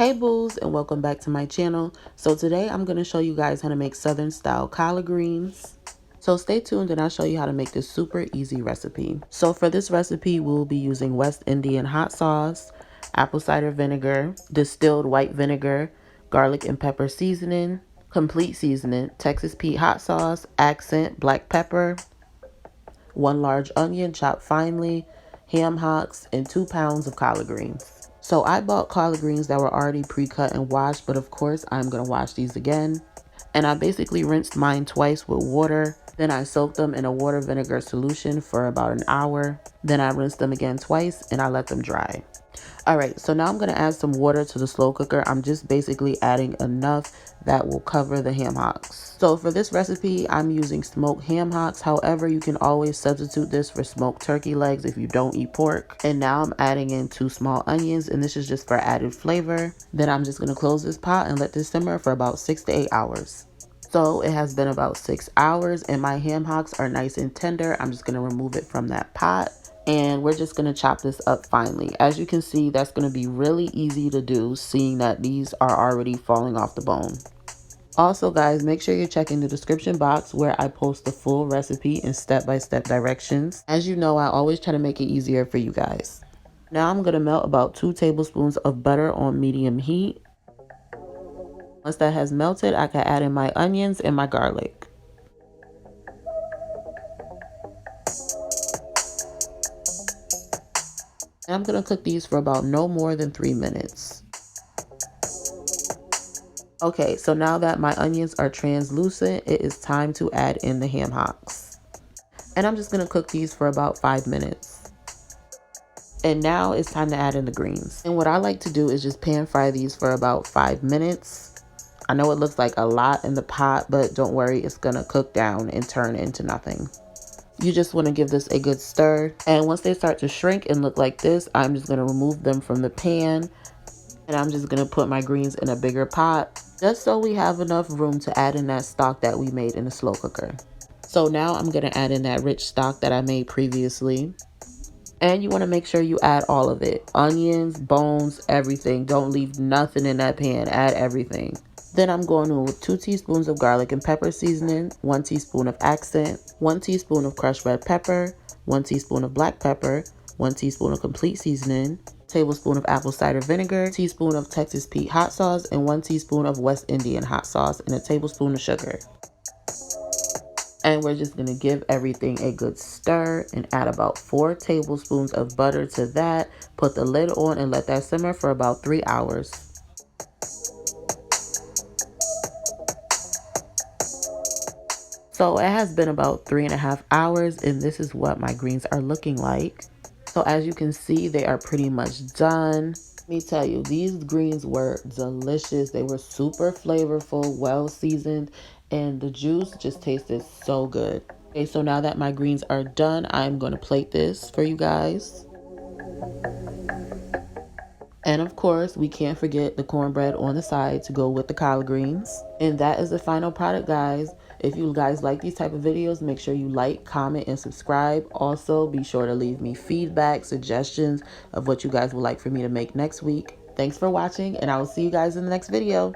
Hey boos, and welcome back to my channel. So today I'm going to show you guys how to make southern style collard greens. So stay tuned and I'll show you how to make this super easy recipe. So for this recipe we'll be using West Indian hot sauce, apple cider vinegar, distilled white vinegar, garlic and pepper seasoning, complete seasoning, Texas Pete hot sauce, accent black pepper, 1 large onion chopped finely, ham hocks, and 2 pounds of collard greens. So I bought collard greens that were already pre-cut and washed, but of course I'm going to wash these again. And I basically rinsed mine twice with water. Then I soaked them in a water vinegar solution for about an hour. Then I rinsed them again twice and I let them dry. Alright, so now I'm going to add some water to the slow cooker. I'm just basically adding enough that will cover the ham hocks. So for this recipe, I'm using smoked ham hocks. However, you can always substitute this for smoked turkey legs if you don't eat pork. And now I'm adding in 2 small onions, and this is just for added flavor. Then I'm just going to close this pot and let this simmer for about 6 to 8 hours. So it has been about 6 hours and my ham hocks are nice and tender. I'm just going to remove it from that pot. And we're just going to chop this up finely. As you can see, that's going to be really easy to do, seeing that these are already falling off the bone. Also guys, make sure you're checking the description box where I post the full recipe and step-by-step directions. As you know, I always try to make it easier for you guys. Now I'm going to melt about 2 tablespoons of butter on medium heat. Once that has melted, I can add in my onions and my garlic. And I'm going to cook these for about no more than 3 minutes. Okay, so now that my onions are translucent, it is time to add in the ham hocks. And I'm just going to cook these for about 5 minutes. And now it's time to add in the greens. And what I like to do is just pan fry these for about 5 minutes. I know it looks like a lot in the pot, but don't worry, it's going to cook down and turn into nothing. You just want to give this a good stir. And once they start to shrink and look like this, I'm just going to remove them from the pan. And I'm just going to put my greens in a bigger pot, just so we have enough room to add in that stock that we made in the slow cooker. So now I'm going to add in that rich stock that I made previously. And you want to make sure you add all of it. Onions, bones, everything. Don't leave nothing in that pan. Add everything. Then I'm going to 2 teaspoons of garlic and pepper seasoning, 1 teaspoon of accent, 1 teaspoon of crushed red pepper, 1 teaspoon of black pepper, 1 teaspoon of complete seasoning, tablespoon of apple cider vinegar, teaspoon of Texas Pete hot sauce, and 1 teaspoon of West Indian hot sauce, and a tablespoon of sugar. And we're just going to give everything a good stir and add about 4 tablespoons of butter to that. Put the lid on and let that simmer for about 3 hours. So it has been about 3.5 hours and this is what my greens are looking like. So as you can see, they are pretty much done. Let me tell you, these greens were delicious. They were super flavorful, well seasoned, and the juice just tasted so good. Okay, so now that my greens are done, I'm going to plate this for you guys. And of course, we can't forget the cornbread on the side to go with the collard greens. And that is the final product, guys. If you guys like these type of videos, make sure you like, comment, and subscribe. Also, be sure to leave me feedback, suggestions of what you guys would like for me to make next week. Thanks for watching, and I will see you guys in the next video.